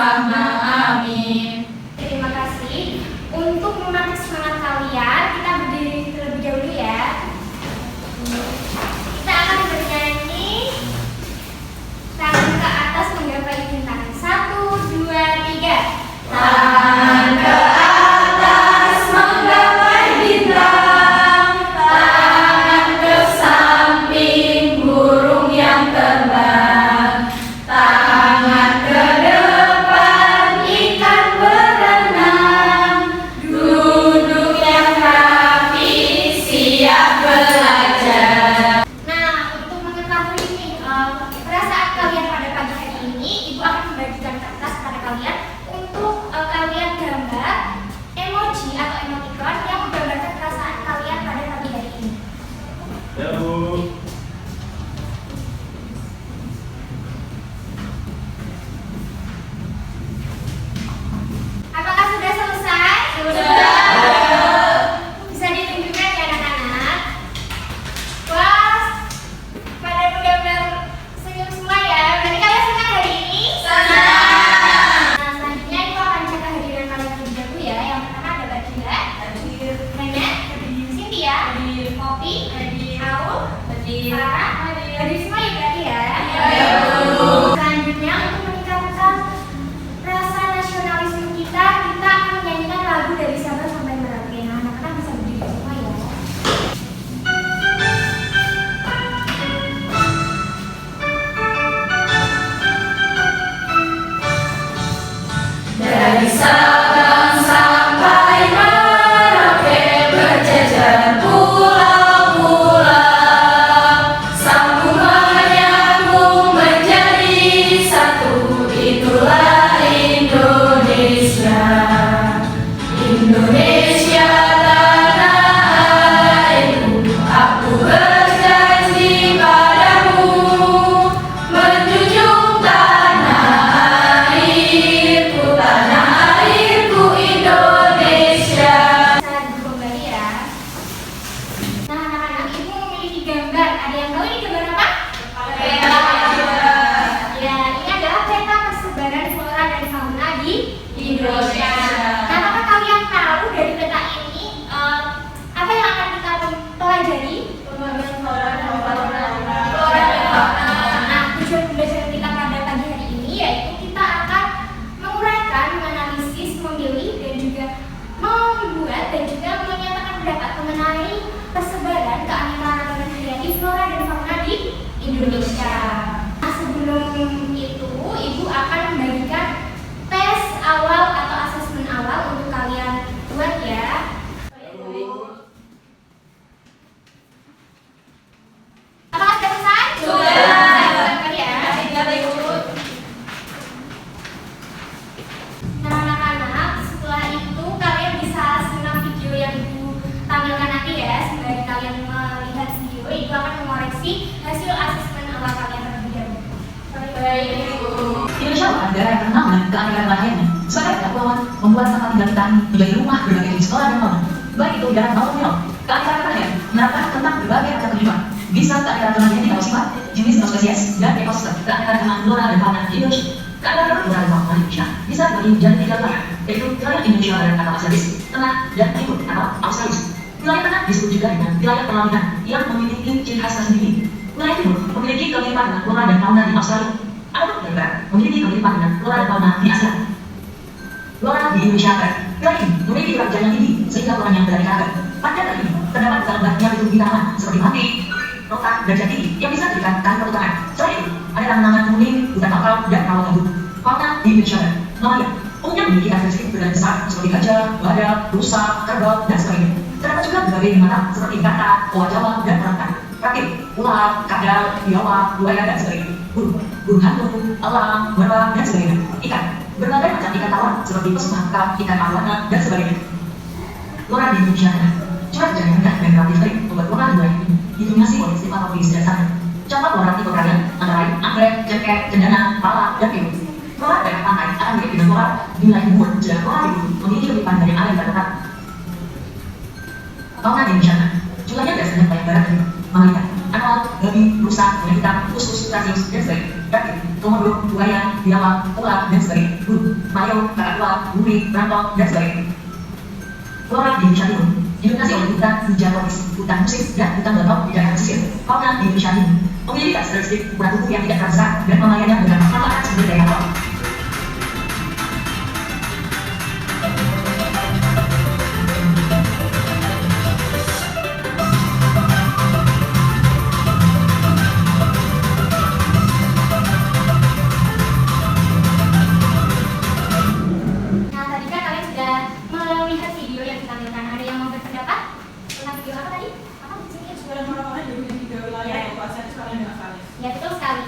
bersama. Amin. Terima kasih. Untuk memacu semangat kalian, kita berdiri terlebih dahulu ya. Kita akan bernyanyi tangan ke atas menggapai bintang. 1, 2, 3. Tangan ke atas menggapai bintang, tangan ke samping burung yang terbang, tangan ke depan ikan berenang, duduk yang rapi siap belajar. Nah, untuk mengetahui perasaan kalian pada pagi hari ini, Ibu akan membagikan kertas pada kalian untuk kalian gambar emoji atau emoticon yang menggambarkan perasaan kalian pada pagi hari ini. Ya, Bu. Apakah sudah selesai? Sudah. Bisa ditunjukkan ya anak-anak. Wah, pada menggambar senyum semua ya. Berarti kalian senang hari ini? Senang. Nah, selanjutnya Ibu akan cek kehadiran kalian terlebih dahulu ya. Yang pertama ada Mbak Dinda, Nenek, Cynthia, Kopi, Aul, Sarah, hadir semua ya berarti ya. Iya, Bu. Selanjutnya untuk meningkatkan rasa nasionalisme kita akan menyanyikan lagu dari Sabang sampai Merauke. Nah, anak-anak bisa berdiri semua ya. Dari Sabang sampai Merauke berjejer pulau-pulau, sambung menyambung menjadi satu, itulah Indonesia. Indonesia tanah airku, aku berjanji padamu menjunjung tanah airku Indonesia. Saya duduk kembali ya. Nah, anak-anak, Ibu memiliki gambar. Ada yang tahu ini gambar apa? Ya, ini adalah peta persebaran flora dan fauna di Indonesia. Nah, apakah kalian tahu dari peta ini apa yang akan kita pelajari? Flora dan fauna. Nah, tujuan pembelajaran kita pada pagi hari ini yaitu kita akan menguraikan, menganalisis, memilih, dan juga membuat dan juga menyatakan pendapat mengenai persebaran keanekaragaman hayati flora dan fauna di Indonesia. Nah, sebelum itu, Ibu akan membagikan tes awal atau asesmen awal untuk kalian buat ya. Apakah sudah selesai? Sudah. Silakan ya. Nah, anak-anak, setelah itu kalian bisa simak video yang Ibu tampilkan nanti ya. Sembari kalian melihat video, Ibu akan mengoreksi hasil asesmen awal kalian terlebih dahulu. Baik, Ibu. Indonesia adalah negara yang terkenal dengan keanekaragaman hayatnya. Sebagai kepulauan, membuat tempat tinggal kita menjadi rumah berbagai jenis flora dan fauna. Baik itu darat maupun laut. Keanekaragaman hayat menerapkan tentang berbagai ragam kehidupan. Bisa keanekaragaman hayati atau sifat, jenis atau spesies, dan ekosistem. Keanekaragaman flora dan fauna di Indonesia. Keanekaragaman flora dan fauna di Indonesia bisa dibagi menjadi 3 wilayah, yaitu wilayah Indonesia Barat atau Australis, Tengah, dan Timur atau Australis. Wilayah Tengah disebut juga dengan wilayah perlawanan yang memiliki ciri khas tersendiri. Wilayah Timur memiliki kelimpahan dengan flora dan fauna di Australia. Adapun wilayah Barat memiliki kelimpahan dengan flora dan fauna di Asia. Flora di Indonesia Barat, wilayah ini memiliki derajat yang tinggi sehingga floranya beraneka ragam. Pada kali ini terdapat gambarnya bentuk bintang seperti mati, rotan, derajat tinggi yang bisa diberikan tanpa utara. Selain itu, ada tanaman kuning, hutan bakau, dan rawa gambut. Fauna di Indonesia Barat, mamalia, umumnya memiliki karakteristik berbadan besar seperti gajah, badak, rusa, kerbau, dan sebagainya. Terdapat juga berbagai binatang seperti kata, owa Jawa, dan perangkat, rakit, ular, kadal, biawak, buaya, dan sebagainya. Burung hantu, elang, merah, dan sebagainya. Ikan, berbagai macam ikan tawar seperti pesut tangkap, ikan arowana, dan sebagainya. Flora di Indonesia Barat, curah hujan yang rendah dan relatif kering membuat flora di wilayah ini didominasi oleh sifat tropis dan sana. Contoh flora tipe perairan antara lain anggrek, cengkeh, cendana, pala, dan pilu. Flora daerah pantai akan mirip dengan flora di wilayah timur, sedangkan flora di bumi memiliki lebih panjang yang ada di barat. Fauna di Indonesia Barat, jumlahnya biasanya wilayah barat dan timur, mamalia, antelope, babi, rusa, kuda hitam, usus, tarsius, dan sebagainya. komodo, buaya, biawak, ular, dan sebagainya. Mayo, kakatua, buri, rantau, dan sebagainya. Flora di Indonesia Timur didominasi oleh hutan hujan tropis, hutan musim, dan hutan lembab di daerah pesisir. Fauna di Indonesia Timur memiliki karakteristik ukuran tubuh yang tidak terlalu besar dan melayani dengan manfaat sumber daya alam. Nah, tadi kan kalian sudah melihat video yang ditampilkan. Ada yang mau berpendapat tentang video apa tadi? Apa di sini? Suara orang-orang jadi tiga wilayah kekuasaan sekarang dengan kali. Ya, betul sekali.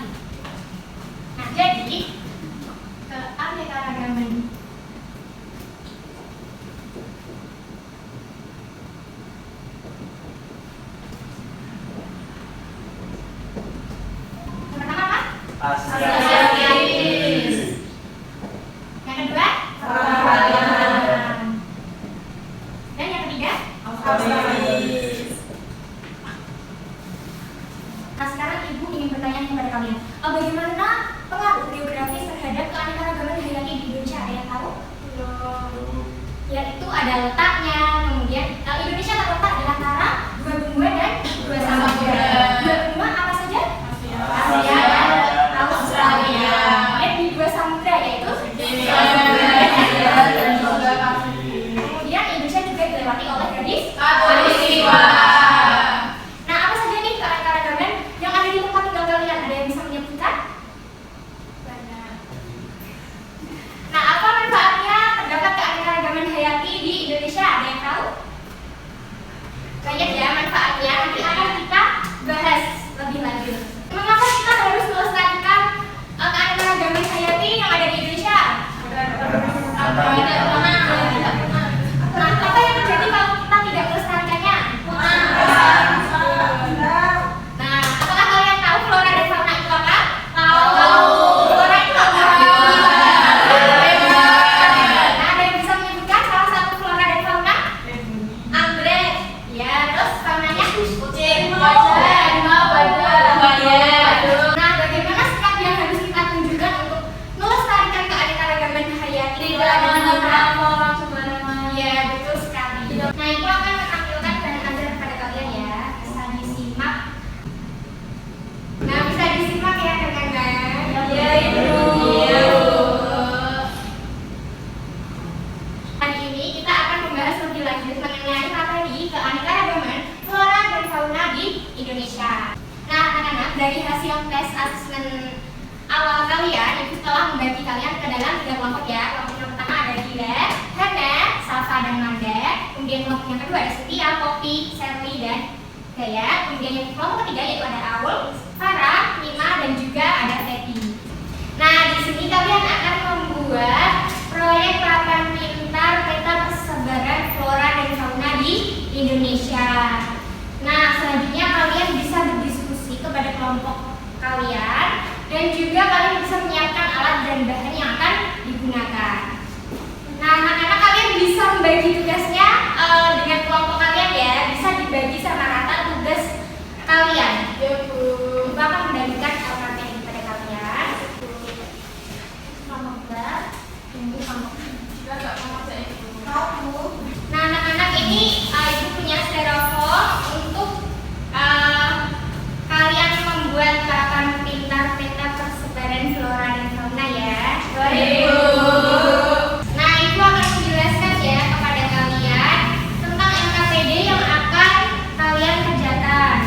Nah, jadi keanekaragaman yang pertama apa? Asiatis. Yang kedua? Peralihan. Dan yang ketiga? Australis. Nah, sekarang Ibu ingin bertanya kepada kalian, bagaimana pengaruh geografis terhadap keanekaragaman hayati di Indonesia? Ada yang tahu? Yaitu ada letaknya, kemudian Indonesia terletak di antara dua benua dan dua samudra. Dua benua apa saja? Asia dan Australia. Dan di dua samudra yaitu kemudian Indonesia juga dilewati oleh gadis Katulistiwa. Nah, apa saja nih keanekaragaman yang ada di tempat tinggal kalian? Ada yang bisa menyebutkan? Nah, apa manfaatnya terdapat keanekaragaman hayati di Indonesia? Ada yang tahu? Banyak ya manfaatnya. Nanti akan kita bahas lebih lanjut. Mengapa kita harus melestarikan keanekaragaman hayati yang ada di Indonesia? Nah, apa yang terjadi kalau kita tidak melestarikannya? Nah, apakah kalian tahu flora dan fauna itu apa? Tahu. Flora itu apa? Nah, ada yang bisa menyebutkan salah satu flora dan fauna? Anggrek. Ya, terus faunanya? Kucing, harimau, buaya. Nah, bagaimana sikap yang harus kita tunjukkan untuk melestarikan keanekaragaman hayati? Ya, betul sekali. Nah, itu akan menampilkan bahan ajar kepada kalian ya. Bisa disimak. Nah, bisa disimak ya rekan-rekan. Iya, Ibu. Hari ini kita akan membahas lebih lanjut mengenai materi keanekaragaman flora dan fauna di Indonesia. Nah, anak-anak, dari hasil tes asesmen awal kalian, itu telah membagi kalian ke dalam 3 kelompok ya. Kelompok yang pertama ada Dila, Hana, Safa, dan Manda. Kemudian kelompok yang kedua ada Setia, Poppy, Sherly, dan Gaya. Kemudian yang kelompok ketiga yaitu ada Aul, Farah, Nima, dan juga ada Teti. Nah, di sini kalian akan membuat proyek papan pintar peta persebaran flora dan fauna di Indonesia. Nah, selanjutnya kalian bisa berdiskusi kepada kelompok kalian dan juga kalian bisa menyiapkan alat dan bahan yang akan digunakan. Nah, anak-anak kalian bisa membagi tugasnya dengan kelompok kalian ya, bisa dibagi sama rata tugas kalian. Ibu akan membagikan materi kepada kalian. Kelompok B, Ibu kelompok C. Nah, anak-anak ini Ibu punya styrofoam untuk kalian membuat papan pintar peta persebaran flora dan fauna ya. Ibu. Nah, Ibu akan menjelaskan ya kepada kalian tentang LKPD yang akan kalian kerjakan.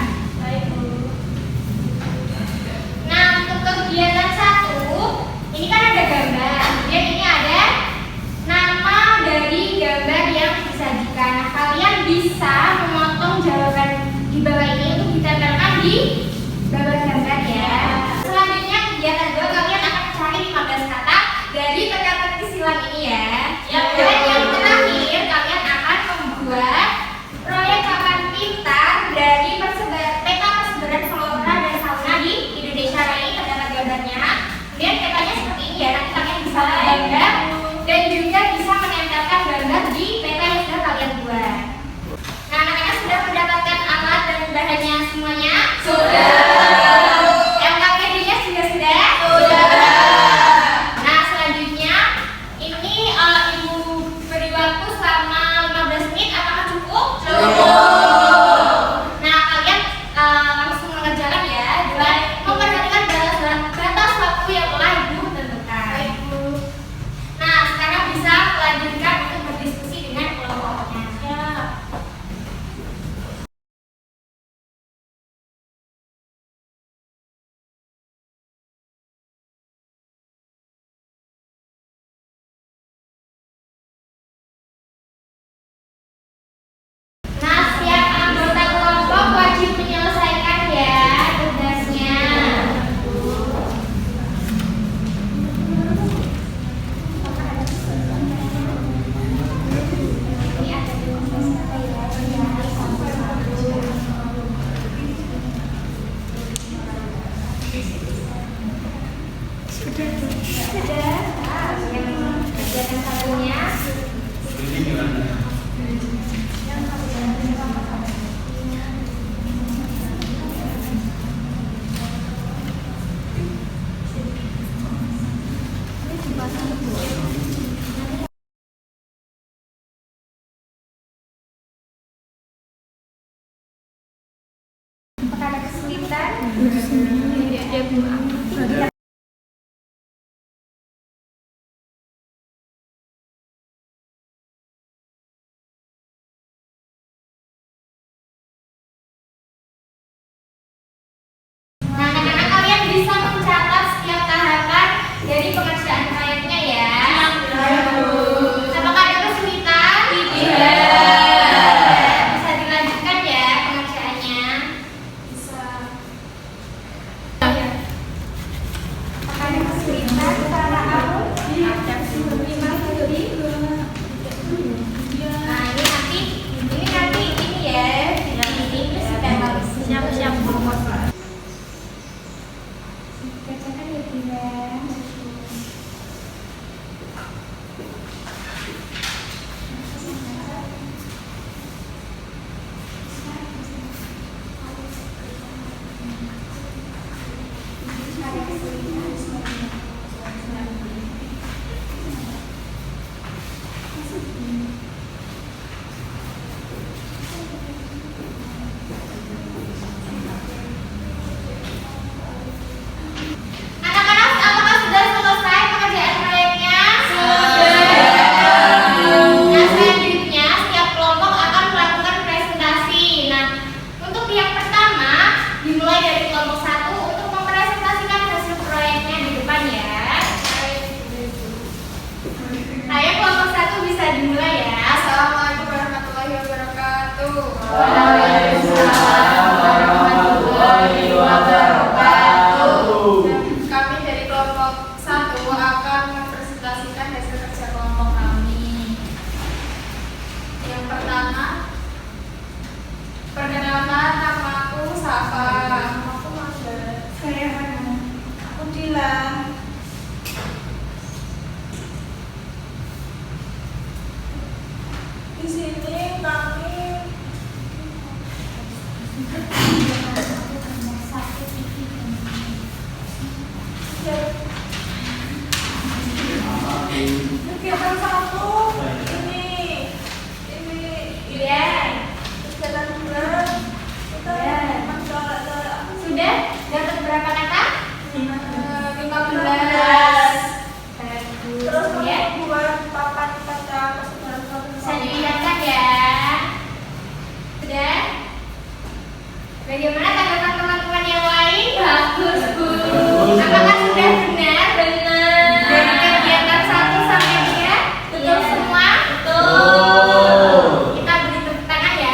Nah, untuk kegiatan 1, ini kan ada gambar. Kemudian ini ada nama dari gambar yang disajikan. Nah, kalian bisa memotong jawaban di bawah ini untuk ditempelkan di bawah gambar ya. Selanjutnya kegiatan 2, kalian akan mencari 15 kata dari teka-teki silang ini ya. Dan yang terakhir kalian akan membuat proyek papan pintar dari peta persebaran flora dan fauna di Indonesia. Nah, ini terdapat gambarnya. Kemudian petanya seperti ini ya. Nanti kalian bisa menggambar dan juga bisa menempelkan gambar di peta yang sudah kalian buat. Nah, anak-anak sudah mendapatkan alat dan bahannya semuanya? Sudah. LKPD-nya sudah? Sudah. presentasinya. Apakah ada kesulitan? Nah, anak-anak kalian bisa mencatat setiap tahapan dari pengerjaan proyeknya ya. Apakah ada kesulitan? Tidak. Bisa dilanjutkan ya pengerjaannya. Bisa. Apakah ada kesulitan para kamu? Ada kesulitan jadi. Nah, ini nanti ini ya. Ini terus sudah bagus. Siap-siap. Kerjakan ya, Bunda. Anak-anak, apakah sudah selesai pengerjaan proyeknya? Nah, selanjutnya setiap kelompok akan melakukan presentasi. Nah, untuk yang pertama dimulai dari kelompok 1 untuk mempresentasikan hasil proyeknya di depan ya. Ayo kelompok 1 bisa dimulai ya. Assalamualaikum warahmatullahi wabarakatuh. Waalaikumsalam warahmatullahi wabarakatuh. Kami dari kelompok 1 akan mempresentasikan hasil kerja kelompok kami. Yang pertama, perkenalkan, namaku Safa. Namaku Magda. Saya Hana. Aku Dilan. Di sini kami kegiatan 1 ini Iya. kegiatan 2 kita Ya. mencoba Sudah dapat berapa kata? 15. Terus Bagus ya. kami buat papan peta persaudaraan Bisa dilihatkan ya. Sudah? Bagaimana tanggapan teman-teman yang lain? Bagus, Bu. Apakah sudah benar? Benar. Dari kegiatan 1 sampai 3? Betul semua? Betul. Kita beri tepuk tangan ya.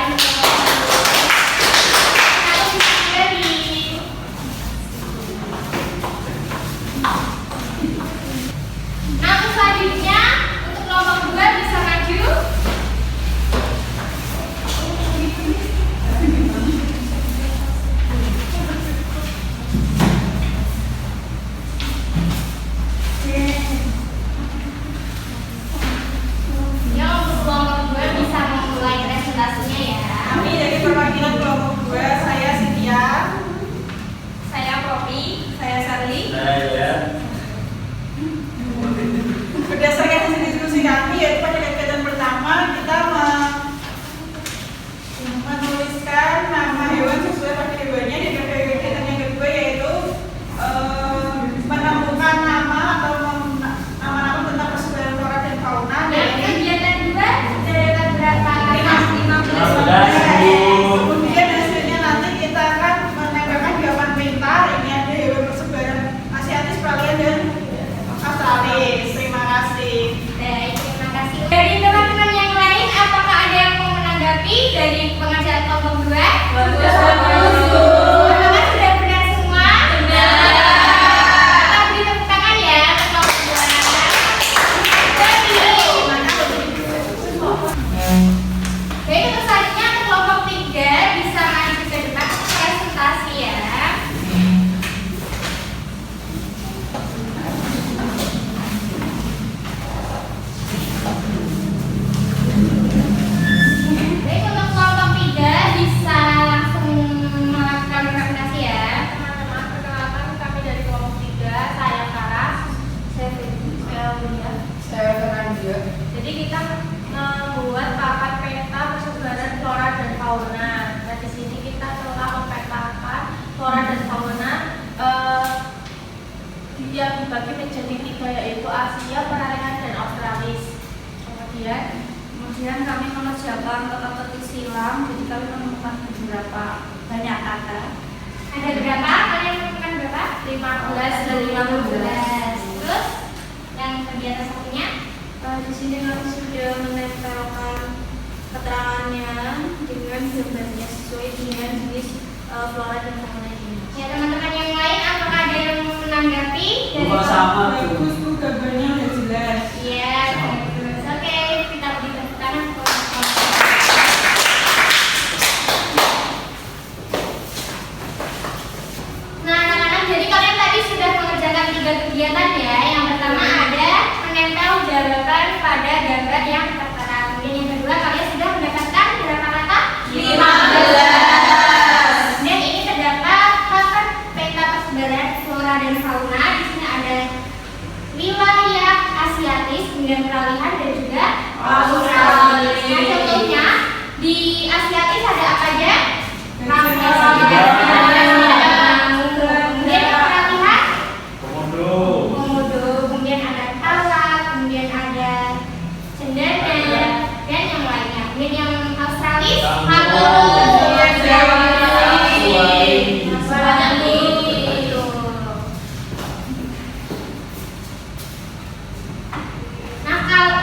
Satu bisa diberi. Nah, untuk selanjutnya untuk kelompok 2 bisa maju. Ya, untuk kelompok 2 bisa memulai presentasinya ya. Kami dari perwakilan kelompok 2, saya Cynthia, Saya Poppy. saya Sarli. Saya Berdasarkan hasil diskusi kami, yaitu pada kegiatan pertama kita menuliskan nama hewan sesuai pada hewannya, dan pada kegiatan yang kedua yaitu menemukan nama atau nama-nama tentang persebaran flora dan fauna. Nah, kegiatan 2 sudah dapat berapa? 15. Kemudian hasilnya nanti kita akan menambahkan jawaban pintar. Ini ada hewan persebaran Asiatis, Australia, dan Australis. Terima kasih. Baik, terima kasih. Dari teman-teman yang lain, apakah ada yang mau menanggapi dari pengerjaan kelompok 2? Bagus. Apakah sudah benar semua? Benar. Kita beri tepuk tangan ya ke kelompok 2. Baik, untuk selanjutnya untuk kelompok 3 bisa maju ke depan untuk presentasi ya. Jadi kita membuat papan peta persebaran flora dan fauna. Nah, di sini kita telah memetakan flora dan fauna yang dibagi menjadi 3, yaitu Asia, Perairan, dan Australis. Kemudian kami mengerjakan teka-teki silang, jadi kami menemukan beberapa banyak kata. Ada berapa? Kalian menemukan berapa? 15 dan 15. Terus yang kegiatan satunya? Di sini kami sudah menempelkan keterangannya dengan gambarnya sesuai dengan jenis flora dan fauna ini. Ya, teman-teman yang lain apakah ada yang menanggapi? Sama tuh. Bagus tuh, gambarnya udah jelas. Iya, bagus. Oke, kita beri tepuk tangan. Nah, anak-anak, jadi kalian tadi sudah mengerjakan 3 kegiatan ya. Yang pertama ada menempel jawaban pada gambar yang tertera. Kemudian yang kedua, kalian sudah mendapatkan berapa kata? 15. Dan ini terdapat papan peta persebaran flora dan fauna. Di sini ada wilayah Asiatis, kemudian peralihan dan juga Australis. Nah, contohnya di Asiatis ada apa aja? Kemudian peralihan Komodo, kemudian ada Talak, kemudian ada cendana dan yang lainnya. Kemudian yang Australis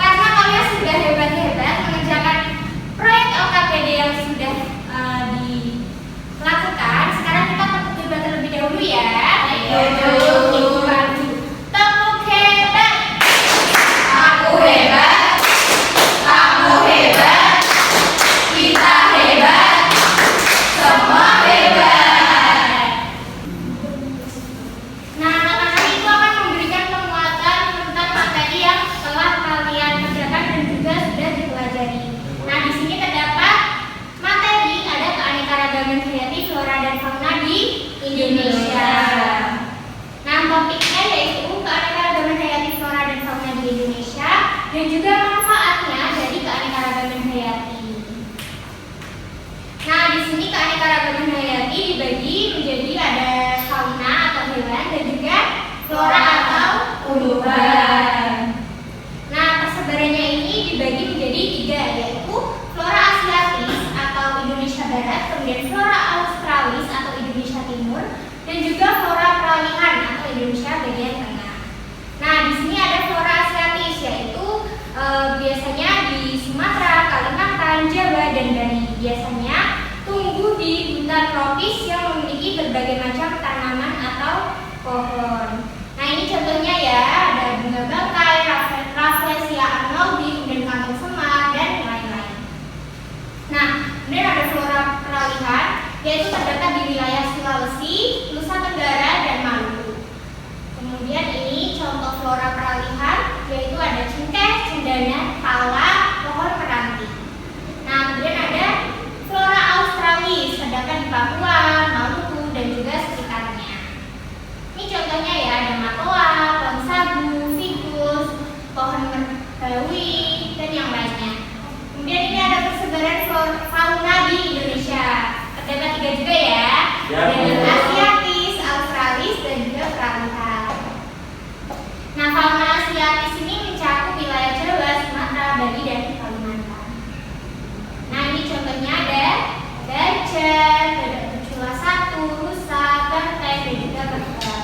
karena kalian sudah hebat-hebat mengerjakan proyek LKPD yang sudah dilakukan, sekarang kita berdebat terlebih dahulu ya. Tepuk hebat. Aku hebat. Kamu hebat. Kita hebat. Semua hebat. Nah, anak-anak itu akan memberikan penguatan tentang materi yang telah kalian kerjakan dan juga sudah dipelajari. Nah, di sini terdapat materi ada keanekaragaman hayati flora dan fauna di Indonesia. Nah, topiknya yaitu keanekaragaman hayati flora dan fauna di Indonesia dan juga manfaatnya dari keanekaragaman hayati. Nah, di sini keanekaragaman hayati dibagi menjadi ada fauna atau hewan dan juga flora atau tumbuhan. Nah, persebarannya ini dibagi menjadi 3, yaitu flora Asiatis atau Indonesia Barat, kemudian flora Australis atau Indonesia Timur, dan juga flora peralihan atau Indonesia bagian tengah. Nah, di sini ada flora Asiatis, yaitu biasanya di Sumatera, Kalimantan, Jawa, dan Bali. Biasanya tumbuh di hutan tropis yang memiliki berbagai macam tanaman atau pohon. Nah, ini contohnya ya, ada bunga bangkai, Rafflesia arnoldi, kemudian kangkung semar, dan lain-lain. Nah, kemudian ada flora peralihan, yaitu terdapat di wilayah Sulawesi, Nusa Tenggara, dan Maluku. Kemudian ini contoh flora peralihan, yaitu ada cengkeh, cendana, pala, pohon meranti. Nah, kemudian ada flora Australis, terdapat di Papua, Maluku, dan juga sekitarnya. Ini contohnya ya, ada matoa, pohon sagu, figus, pohon merbawi, dan yang lainnya. Kemudian ini ada persebaran fauna di Indonesia. Terdapat 3 juga ya. Ada Asiatis, Australis, dan juga peralihan. Nah, fauna Asiatis ini mencakup wilayah Jawa, Sumatera, Bali, dan Kalimantan. Nah, ini contohnya ada gajah, ada bercula 1, rusa, banteng, dan juga kerbau.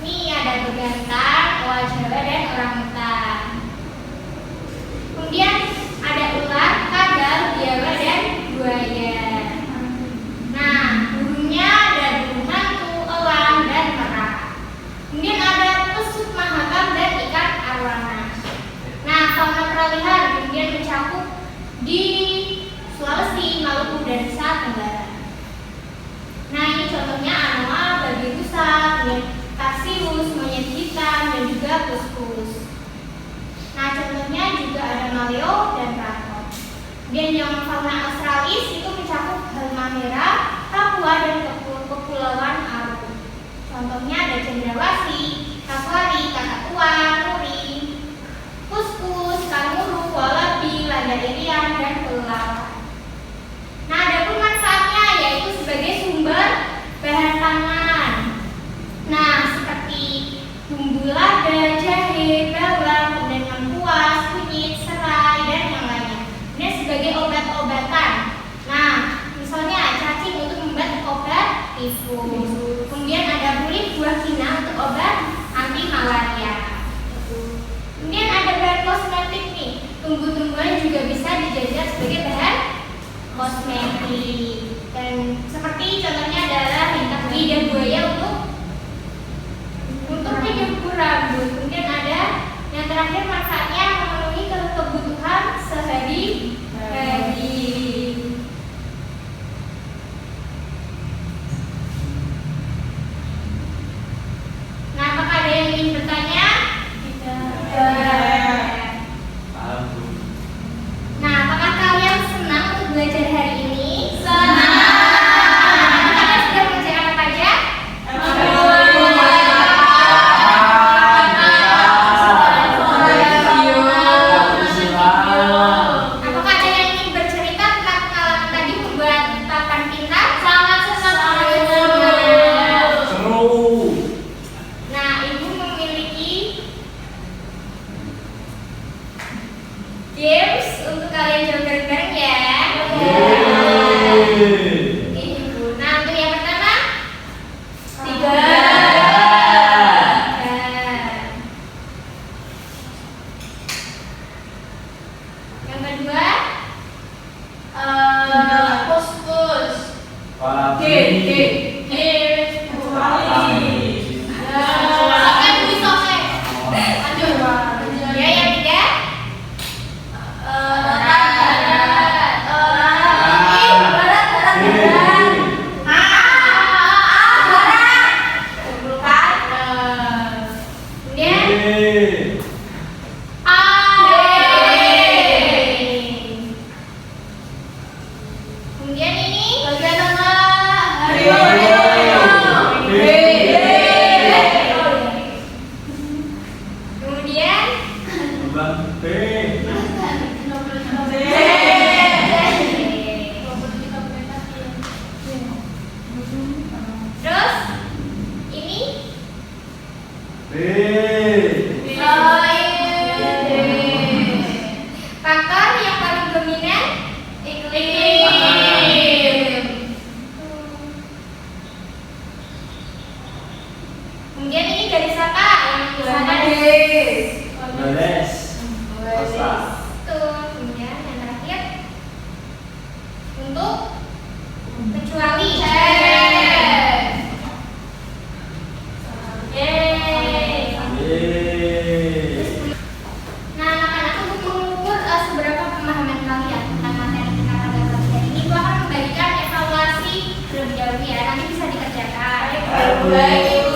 Ini ada begantang, owa Jawa, dan orangutan. Kemudian ada ular, kadal, biawak, dan buaya. Nah, burungnya ada burung hantu, elang, dan merak. Kemudian ada pesut mahakam dan ikan arowana. Nah, fauna peralihan kemudian mencakup di Sulawesi, Maluku, dan Nusa Tenggara. Nah, ini contohnya anoa, babi rusa, kemudian tarsius, monyet hitam, dan juga kus-kus. Nah, contohnya juga ada maleo dan rakon. Dan yang fauna Australis itu mencakup halmahera, Papua, dan kepulauan Aru. Contohnya ada cendrawasih, kasuari, kakatua, nuri, kus-kus, kanguru, dari riang dan kelelawar. Nah, ada pun manfaatnya yaitu sebagai sumber bahan pangan. Nah, seperti bumbu lada, jahe, bawang, kemudian lengkuas, kunyit, serai, dan yang lainnya. Ini sebagai obat-obatan. Nah, misalnya cacing untuk membuat obat tifus. Kemudian ada kulit buah kina untuk obat anti malaria. Kemudian ada bahan kosmetik nih. Tumbuh-tumbuhan juga bisa dijajah sebagai bahan kosmetik. Dan seperti contohnya adalah lidah buaya untuk penyubur rambut. Kemudian ada yang terakhir manfaatnya memenuhi kebutuhan sehari-hari. Nah, apakah ada yang ingin bertanya? Tidak. Nah, apakah kalian senang untuk belajar hari ini? Senang. Kalian sudah mengerjakan apa aja? Apakah ada yang ingin bercerita tentang pengalaman tadi membuat papan pintar? Sangat senang. Seru. Nah, ibu memiliki games untuk kalian jawab bareng-bareng ya. Oke, ibu. Nah, untuk yang pertama, 3. Yang kedua, pus-pus. Oke, lanjut. Ya, yang ketiga, kemudian kemudian ini bagian kemudian terus ini faktor yang paling dominan iklim. Kemudian ini garis apa yang kemudian yang terakhir untuk kecuali. Nah, anak-anak untuk mengukur seberapa pemahaman kalian tentang materi kita pada pagi hari ini, gua akan membagikan evaluasi terlebih dahulu ya. Nanti bisa dikerjakan. Baik, Ibu.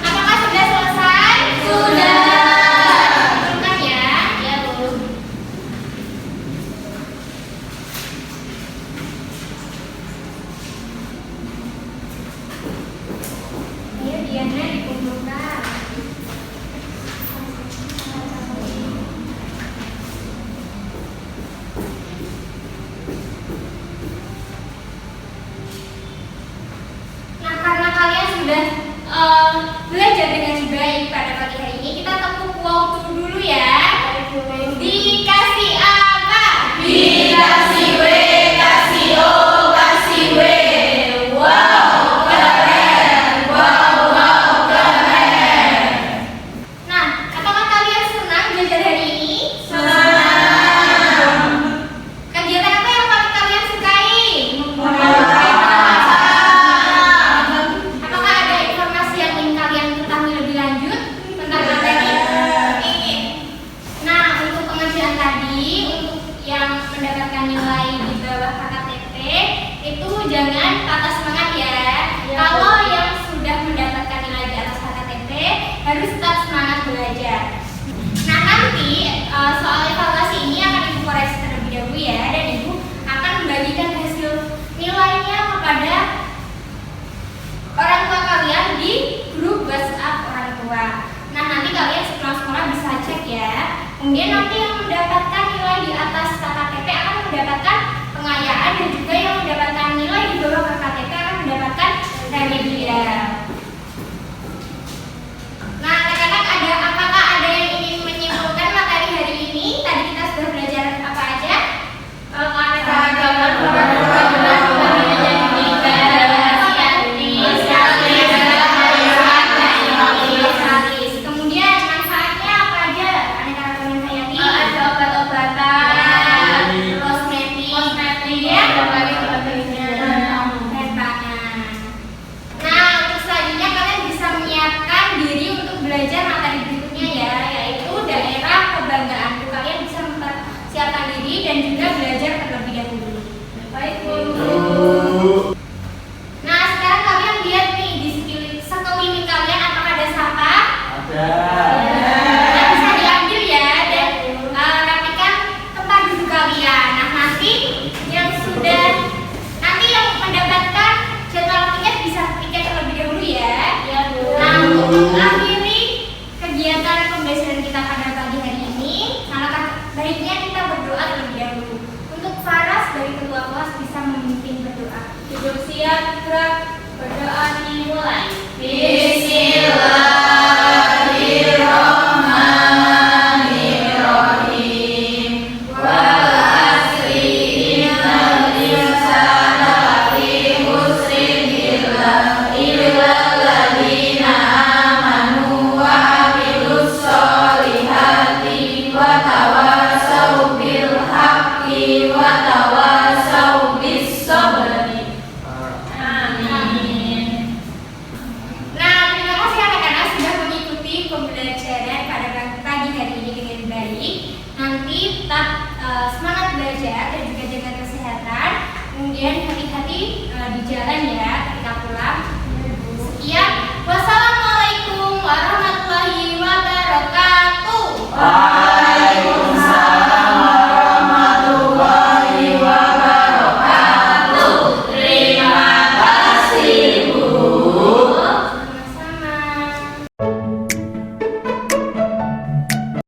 Apakah sudah selesai? Sudah. Bukan ya? Ya, Bu. Ayo Diana dikumpulkan. Nah, karena kalian sudah belajar dengan baik pada pagi hari ini, kita tepuk waktu dulu ya. Dikasih apa? Dikasih W, kasih O, kasih W. Wow, keren. Wow, keren. Nah, apakah kalian senang belajar hari ini? Senang. Kegiatan apa yang paling kalian sukai? Apakah ada informasi yang ingin kalian ketahui lebih lanjut tentang materi? Ingin. Nah, untuk pengajian tadi, untuk yang mendapatkan nilai di bawah KKTP, itu jangan patah semangat ya. Kalau yang sudah mendapatkan nilai di atas KKTP, harus tetap semangat belajar. Nah, nanti soal Kemudian nanti yang mendapatkan nilai di atas KKTP akan mendapatkan pengayaan, dan juga yang mendapatkan nilai di bawah KKTP akan mendapatkan remedial. Nah, anak-anak, apakah ada yang ingin menyimpulkan materi hari ini? Tadi kita sudah belajar apa aja? Kemudian manfaatnya apa aja? Anak-anak yang hayati? Ada obat-obatan, kosmetik, ya, dan pangan. Nah, untuk selanjutnya kalian bisa menyiapkan diri untuk belajar materi berikutnya ya, yaitu daerah kebanggaanku. Kalian bisa mempersiapkan diri dan juga belajar terlebih dahulu. Baik, Bu. Nah, sekarang kalian lihat nih di sekeliling kalian, apakah ada sampah? Ada. Nah, bisa diambil ya, dan rapikan tempat duduk kalian. Nah, nanti yang mendapatkan jadwal tiket bisa tiket terlebih dahulu ya. Nah, untuk mengakhiri kegiatan pembelajaran kita pada pagi hari ini, alangkah baiknya kita berdoa terlebih dahulu. Untuk Farah sebagai ketua kelas bisa memimpin berdoa. Duduk siap, gerak, berdoa dimulai. Bismillahirrahmanirrahim. Wal asri innal insana lafi khusrin illal ladzina amanu wa 'amilus sholihati wa tawassaw bil haqqi wa tawassaw bis sabri. Amin. Nah, terima kasih anak-anak sudah mengikuti pembelajaran pada pagi hari ini dengan baik. Nanti tetap semangat belajar dan juga jaga kesehatan. Kemudian hati-hati di jalan ya ketika pulang. Sekian, wassalamualaikum warahmatullahi wabarakatuh.